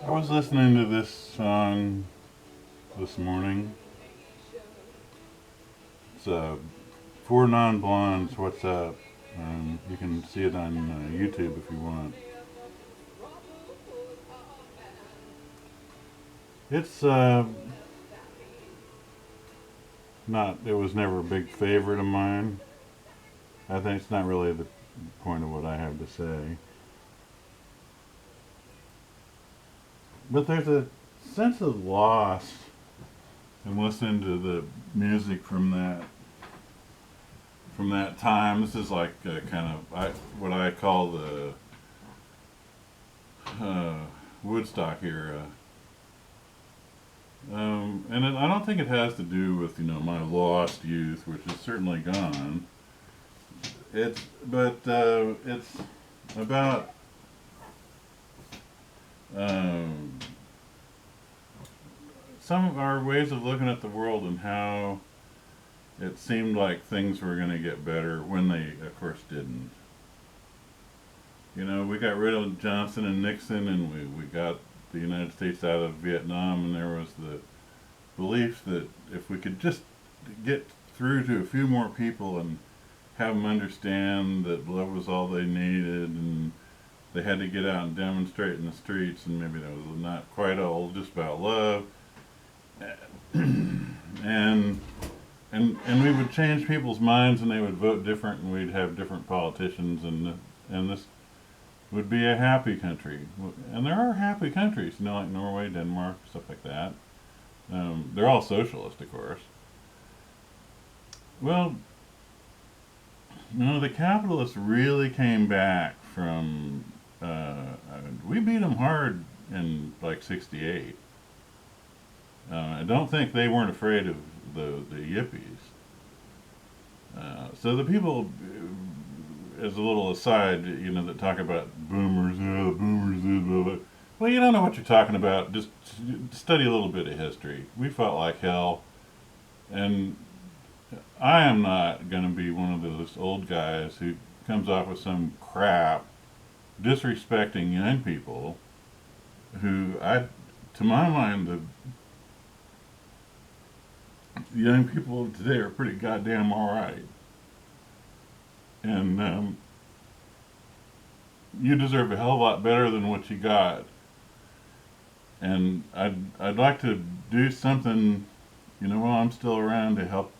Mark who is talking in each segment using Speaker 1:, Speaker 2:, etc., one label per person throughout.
Speaker 1: I was listening to this song this morning. It's Four Non-Blondes, What's Up? You can see it on YouTube if you want. It's it was never a big favorite of mine. I think it's not really the point of what I have to say. But there's a sense of loss in listening to the music from that time. This is like kind of what I call the Woodstock era, I don't think it has to do with my lost youth, which is certainly gone. It's about um, some of our ways of looking at the world and how it seemed like things were going to get better when they, of course, didn't. We got rid of Johnson and Nixon, and we got the United States out of Vietnam, and there was the belief that if we could just get through to a few more people and have them understand that love was all they needed, and they had to get out and demonstrate in the streets, and maybe that was not quite all just about love, and we would change people's minds, and they would vote different, and we'd have different politicians, and this would be a happy country. And there are happy countries, like Norway, Denmark, stuff like that. They're all socialist, of course. Well, the capitalists really came back from. We beat them hard in like '68. I don't think they weren't afraid of the yippies. So the people, as a little aside, that talk about boomers, the boomers, blah, blah. Well, you don't know what you're talking about. Just study a little bit of history. We fought like hell, and I am not going to be one of those old guys who comes off with some crap disrespecting young people who, to my mind, the young people of today are pretty goddamn all right. And you deserve a hell of a lot better than what you got. And I'd like to do something, while I'm still around to help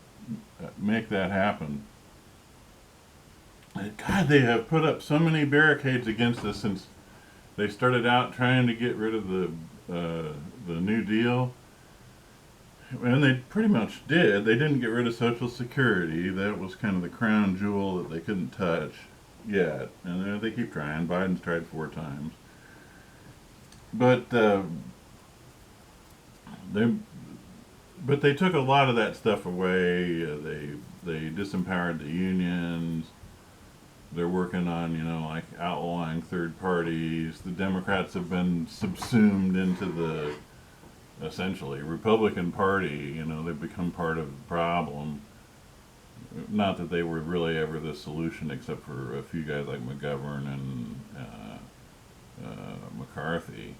Speaker 1: make that happen. God, they have put up so many barricades against us since they started out trying to get rid of the New Deal. And they pretty much did. They didn't get rid of Social Security. That was kind of the crown jewel that they couldn't touch yet. And they keep trying. Biden's tried 4 times. But they took a lot of that stuff away. They disempowered the unions. They're working on, like outlawing third parties. The Democrats have been subsumed into the essentially Republican Party. They've become part of the problem. Not that they were really ever the solution, except for a few guys like McGovern and McCarthy.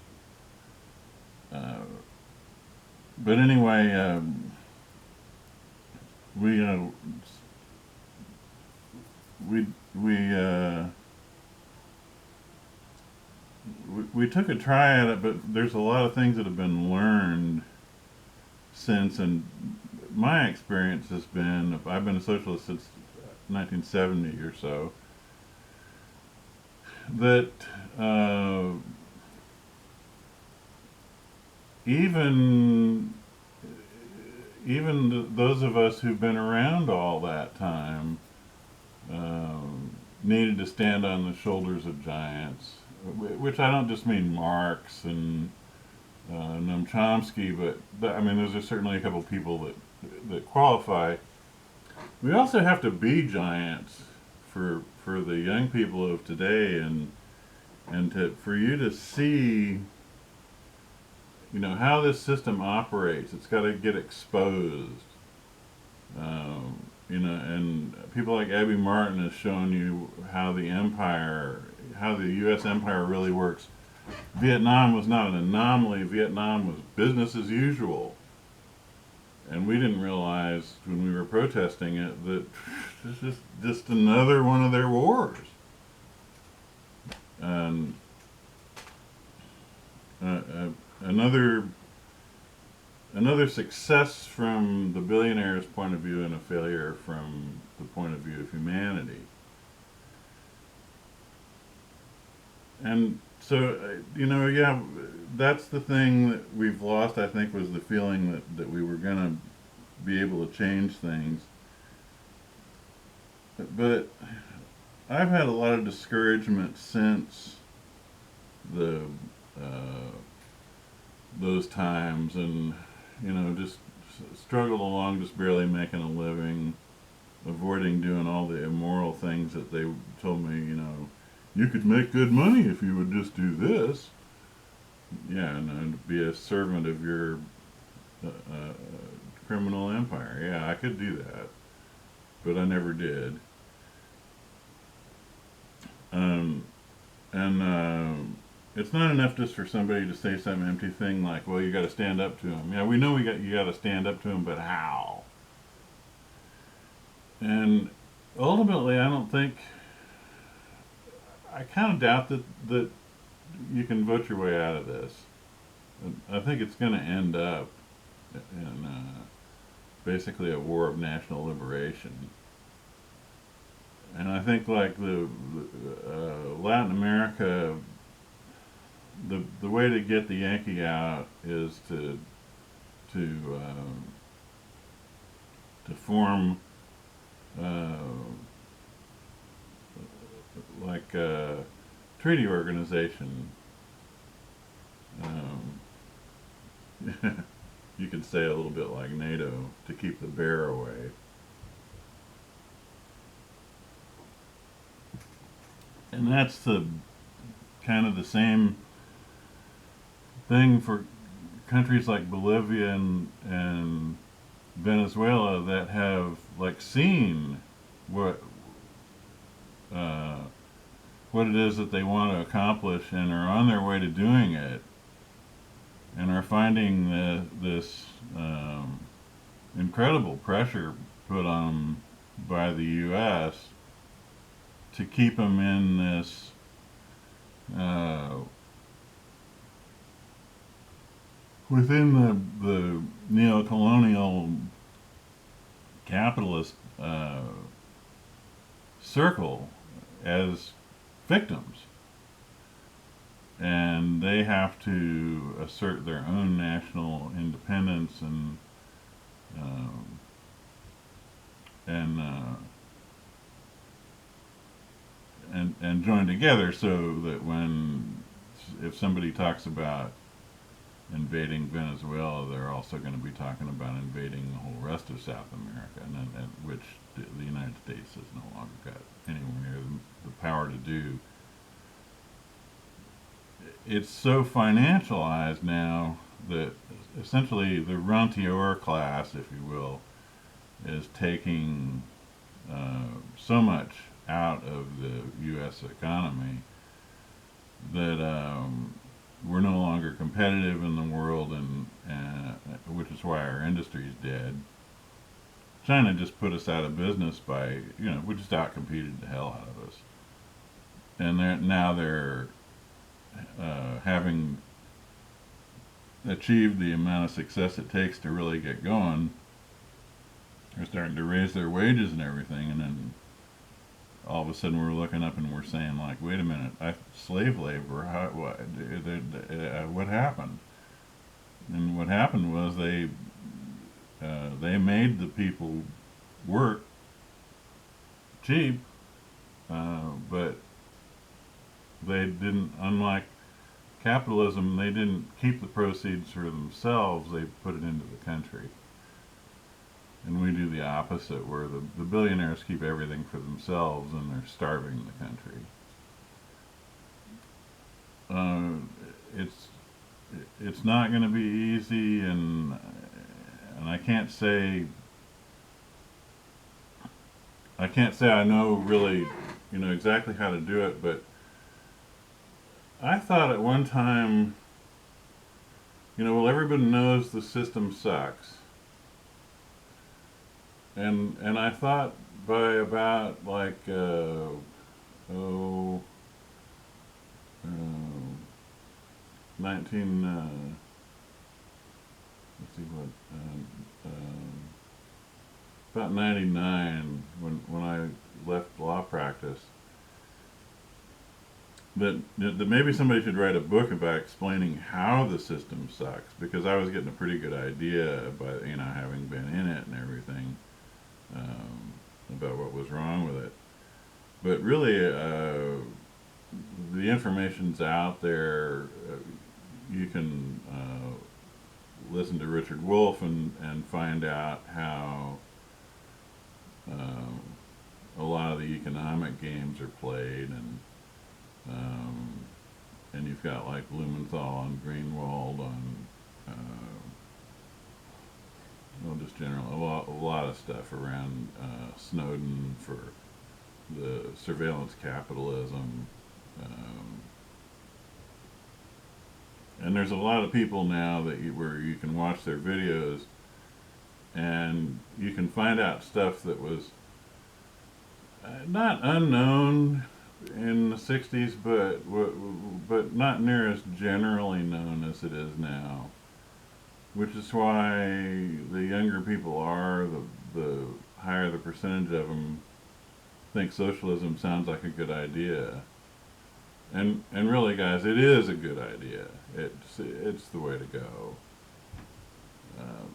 Speaker 1: But anyway, we we we we took a try at it, but there's a lot of things that have been learned since. And my experience has been, I've been a socialist since 1970 or so, that even those of us who've been around all that time needed to stand on the shoulders of giants, which I don't just mean Marx and Noam Chomsky, but I mean those are certainly a couple of people that qualify. We also have to be giants for the young people of today, and for you to see how this system operates. It's got to get exposed. And people like Abby Martin has shown you how the U.S. empire really works Vietnam was not an anomaly. Vietnam was business as usual. And we didn't realize when we were protesting it that this is just another one of their wars. And another success from the billionaire's point of view and a failure from the point of view of humanity. And so, yeah, that's the thing that we've lost, I think, was the feeling that we were going to be able to change things. But I've had a lot of discouragement since the those times, and just struggled along, just barely making a living, avoiding doing all the immoral things that they told me. You could make good money if you would just do this. Yeah, and be a servant of your criminal empire. Yeah, I could do that, but I never did. And it's not enough just for somebody to say some empty thing like, "Well, you got to stand up to him." Yeah, we know you got to stand up to him, but how? And ultimately, I kind of doubt that you can vote your way out of this. I think it's going to end up in basically a war of national liberation. And I think like the Latin America, the way to get the Yankee out is to form uh, like a treaty organization. Um, you could say a little bit like NATO to keep the bear away. And that's the kind of the same thing for countries like Bolivia and Venezuela that have like seen what uh, what it is that they want to accomplish and are on their way to doing it, and are finding this incredible pressure put on them by the U.S. to keep them in this uh, within the neo-colonial capitalist circle as victims, and they have to assert their own national independence um, and and join together so that if somebody talks about invading Venezuela, they're also going to be talking about invading the whole rest of South America, and which the United States has no longer got anywhere near the power to do. It's so financialized now that essentially the rentier class, if you will, is taking so much out of the U.S. economy that we're no longer competitive in the world, and which is why our industry is dead. China just put us out of business by, we just outcompeted the hell out of us, and they're having achieved the amount of success it takes to really get going. They're starting to raise their wages and everything, and then all of a sudden we're looking up and we're saying like, wait a minute, slave labor, what happened? And what happened was they made the people work cheap, but they didn't, unlike capitalism, they didn't keep the proceeds for themselves, they put it into the country. And we do the opposite, where the billionaires keep everything for themselves and they're starving the country. It's not going to be easy, and I can't say I know really exactly how to do it, but I thought at one time, well, everybody knows the system sucks, and I thought by about like oh, uh, 19 let's see what about 99 when I left law practice, that maybe somebody should write a book about explaining how the system sucks, because I was getting a pretty good idea by having been in it and everything, about what was wrong with it. But really, the information's out there. You can listen to Richard Wolff and find out how a lot of the economic games are played, um, and you've got like Blumenthal and Greenwald on, just general a lot of stuff around Snowden for the surveillance capitalism. Um, and there's a lot of people now where you can watch their videos and you can find out stuff that was not unknown in the 60s, but not near as generally known as it is now. Which is why the younger people are, the higher the percentage of them think socialism sounds like a good idea. And really, guys, it is a good idea. It's the way to go. Um,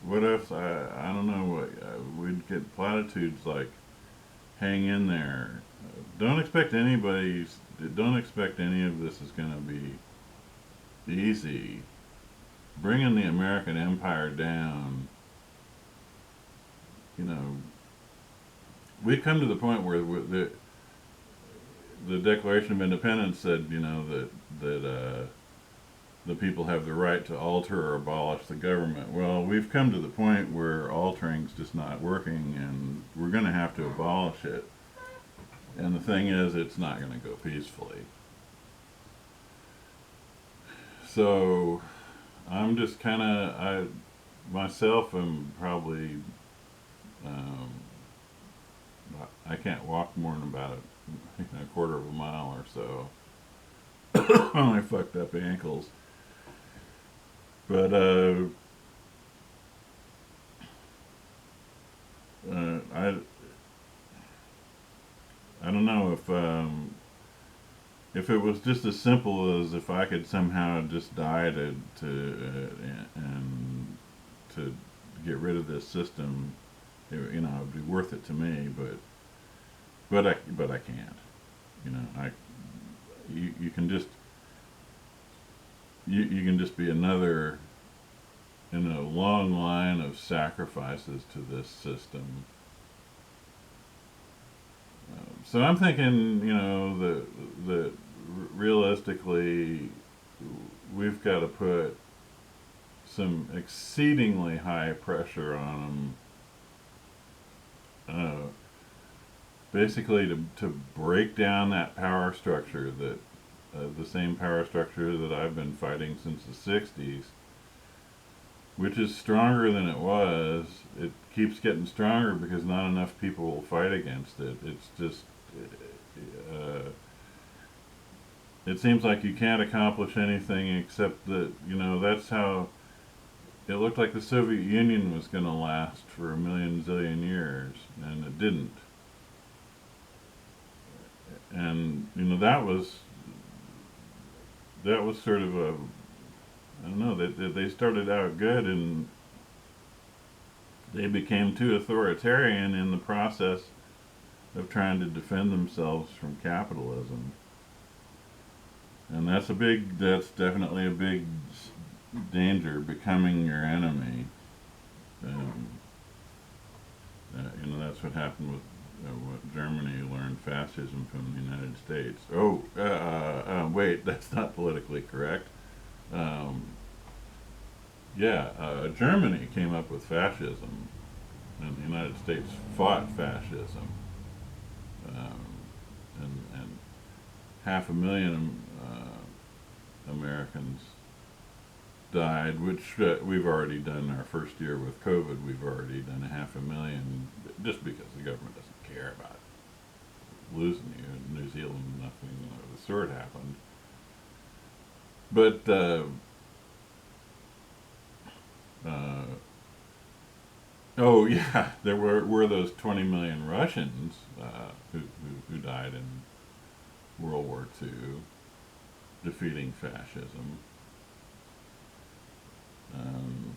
Speaker 1: what else? I don't know what we'd get platitudes like "hang in there." Don't expect any of this is going to be easy. Bringing the American empire down, we've come to the point where the Declaration of Independence said, that the people have the right to alter or abolish the government. Well, we've come to the point where altering's just not working, and we're going to have to abolish it. And the thing is, it's not going to go peacefully. So, I'm just I myself am probably, um, I can't walk more than about a quarter of a mile or so on my fucked up ankles. But I don't know if it was just as simple as if I could somehow just die and to get rid of this system, it'd be worth it to me. But I can't. You can just you can just be another in a long line of sacrifices to this system. So I'm thinking, that realistically, we've got to put some exceedingly high pressure on them, basically to break down that power structure the same power structure that I've been fighting since the 60s, which is stronger than it was. It keeps getting stronger because not enough people will fight against it. It's just, it seems like you can't accomplish anything except that, that's how it looked like the Soviet Union was going to last for a million zillion years, and it didn't. And, that was sort of I don't know, they started out good and they became too authoritarian in the process of trying to defend themselves from capitalism. And that's definitely a big danger, becoming your enemy. Um, that's what happened with what Germany learned fascism from the United States. Oh, wait, that's not politically correct. Um, Germany came up with fascism, and the United States fought fascism. Um, and 500,000 Americans died, which we've already done our first year with COVID. We've already done 500,000 just because the government doesn't care about losing you. In New Zealand, nothing of the sort happened. But uh, oh yeah, there were those 20 million Russians who died in World War II, defeating fascism. Um,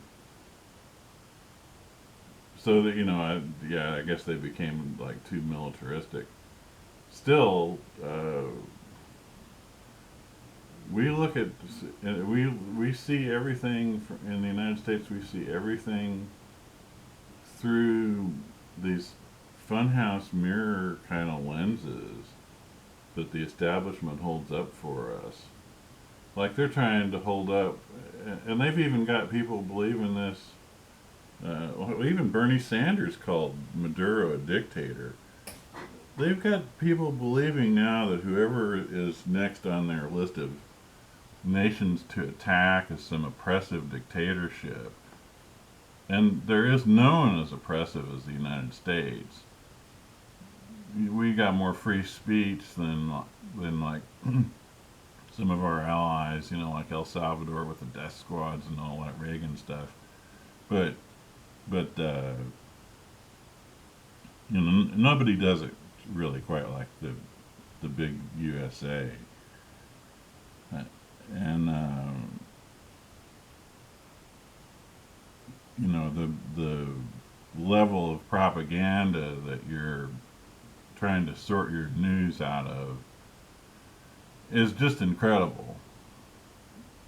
Speaker 1: so that I guess they became like too militaristic. Still, we look at we see everything in the United States. We see everything through these funhouse mirror kind of lenses that the establishment holds up for us. Like they're trying to hold up, and they've even got people believing this. Even Bernie Sanders called Maduro a dictator. They've got people believing now that whoever is next on their list of nations to attack is some oppressive dictatorship. And there is no one as oppressive as the United States. We got more free speech than like some of our allies, like El Salvador with the death squads and all that Reagan stuff. But nobody does it really quite like the big USA. And the level of propaganda that you're trying to sort your news out of is just incredible.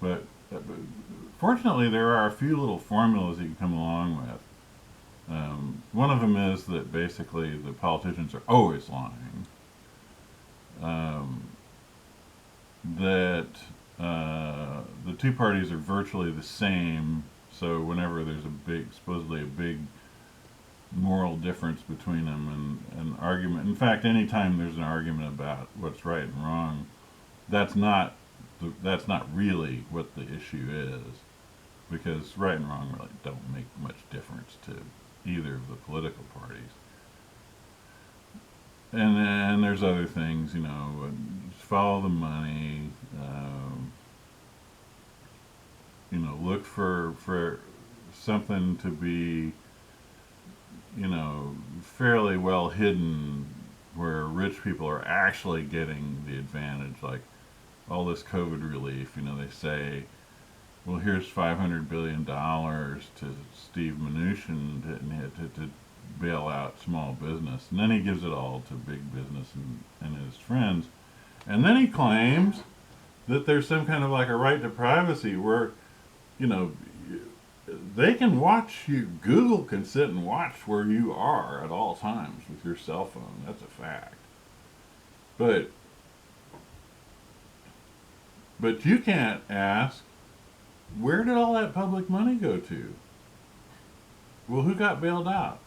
Speaker 1: But fortunately, there are a few little formulas you can come along with. One of them is that basically the politicians are always lying. That the two parties are virtually the same. So whenever there's supposedly a big moral difference between them, and an argument. In fact, anytime there's an argument about what's right and wrong, that's not really what the issue is, because right and wrong really don't make much difference to either of the political parties. And then there's other things, just follow the money, look for something to be, fairly well hidden where rich people are actually getting the advantage, like all this COVID relief, they say, well, here's $500 billion to Steve Mnuchin to bail out small business. And then he gives it all to big business and his friends. And then he claims that there's some kind of like a right to privacy where, they can watch you. Google can sit and watch where you are at all times with your cell phone. That's a fact. But you can't ask, where did all that public money go to? Well, who got bailed out?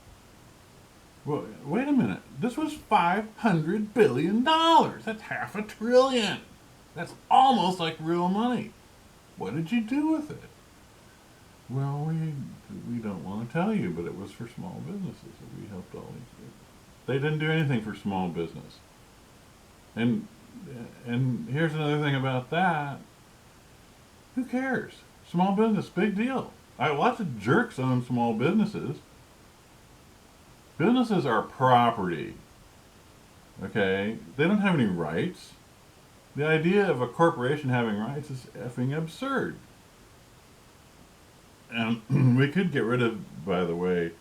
Speaker 1: Well, wait a minute. This was $500 billion. That's $500 billion. That's almost like real money. What did you do with it? Well, we don't want to tell you, but it was for small businesses. We helped all these people. They didn't do anything for small business. And here's another thing about that. Who cares? Small business, big deal. Lots of jerks own small businesses. Businesses are property. Okay? They don't have any rights. The idea of a corporation having rights is effing absurd. And we could get rid of, by the way,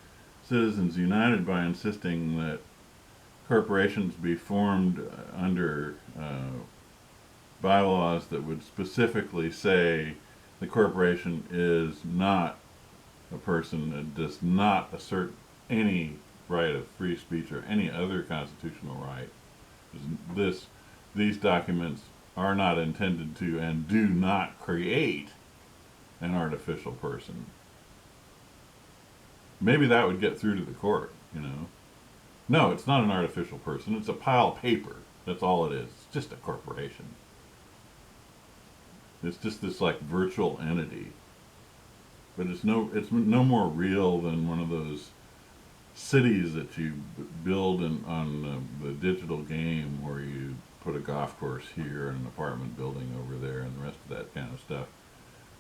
Speaker 1: Citizens United by insisting that corporations be formed under bylaws that would specifically say the corporation is not a person, it does not assert any right of free speech or any other constitutional right. These documents are not intended to and do not create an artificial person. Maybe that would get through to the court, No, it's not an artificial person. It's a pile of paper. That's all it is. It's just a corporation. It's just this like virtual entity, but it's no more real than one of those cities that you build on the digital game where you put a golf course here and an apartment building over there and the rest of that kind of stuff.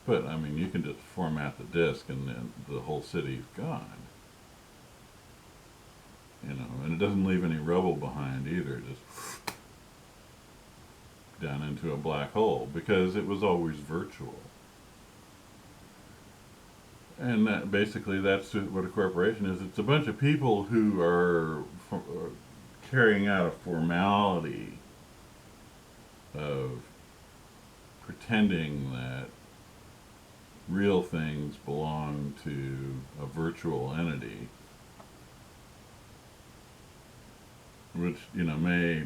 Speaker 1: But I mean, you can just format the disk and then the whole city's gone. You know, and it doesn't leave any rubble behind either. Just down into a black hole because it was always virtual. And basically, that's what a corporation is. It's a bunch of people who are carrying out a formality of pretending that real things belong to a virtual entity, which may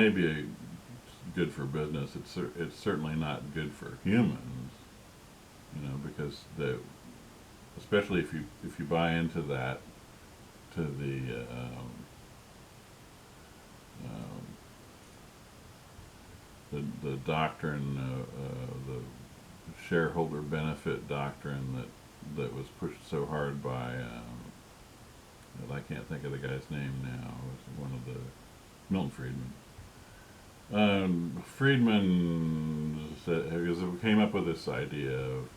Speaker 1: be good for business. It's certainly not good for humans, because especially if you buy into that to the doctrine, the shareholder benefit doctrine that was pushed so hard by I can't think of the guy's name now. It was one of the Milton Friedman. Friedman came up with this idea of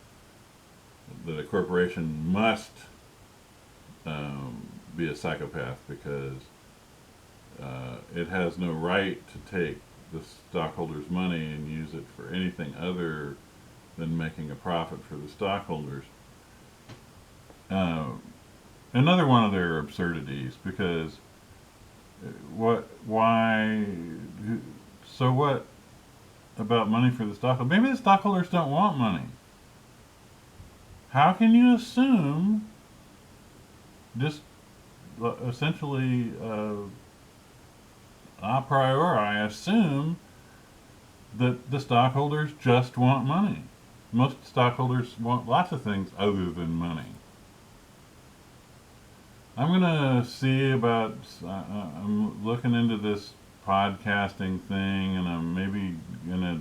Speaker 1: that a corporation must be a psychopath because it has no right to take the stockholders' money and use it for anything other than making a profit for the stockholders. Another one of their absurdities, because so what about money for the stockholders? Maybe the stockholders don't want money. How can you assume, just essentially a priori, assume that the stockholders just want money? Most stockholders want lots of things other than money. I'm going to see about, I'm looking into this podcasting thing, and I'm maybe going to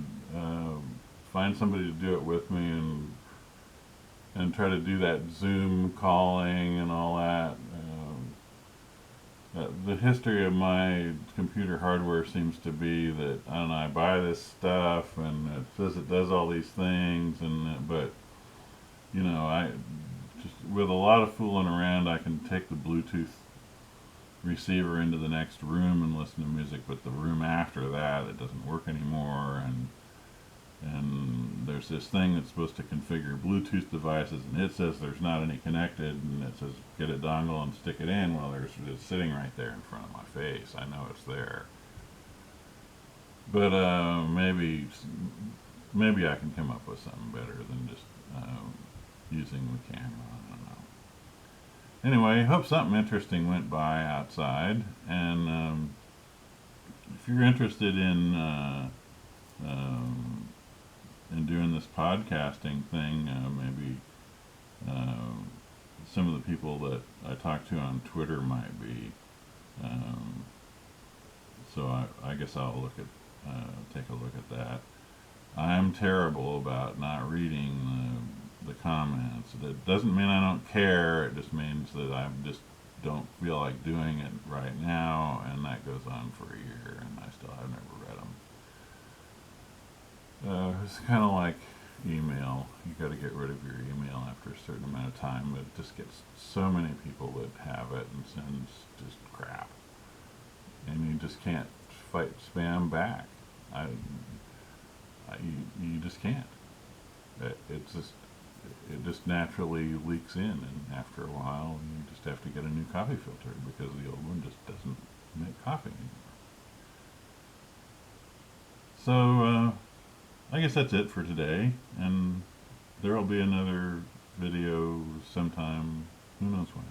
Speaker 1: find somebody to do it with me and try to do that Zoom calling and all that. The history of my computer hardware seems to be that I buy this stuff and it says it does all these things, but I just with a lot of fooling around, I can take the Bluetooth receiver into the next room and listen to music, but the room after that it doesn't work anymore, and there's this thing that's supposed to configure Bluetooth devices, and it says there's not any connected, and it says get a dongle and stick it in. Well, it's sitting right there in front of my face. I know it's there, but maybe I can come up with something better than just using the camera. I don't know. Anyway, hope something interesting went by outside, and if you're interested in doing this podcasting thing, maybe some of the people that I talk to on Twitter might be. So I guess I'll take a look at that. I'm terrible about not reading the comments. It doesn't mean I don't care. It just means that I just don't feel like doing it right now, and that goes on for a year, and I still have never read them. It's kind of like email. You got to get rid of your email after a certain amount of time, but it just gets so many people that have it and sends just crap, and you just can't fight spam back. You just can't. It just naturally leaks in, and after a while, you just have to get a new coffee filter because the old one just doesn't make coffee anymore. So. I guess that's it for today, and there will be another video sometime, who knows when.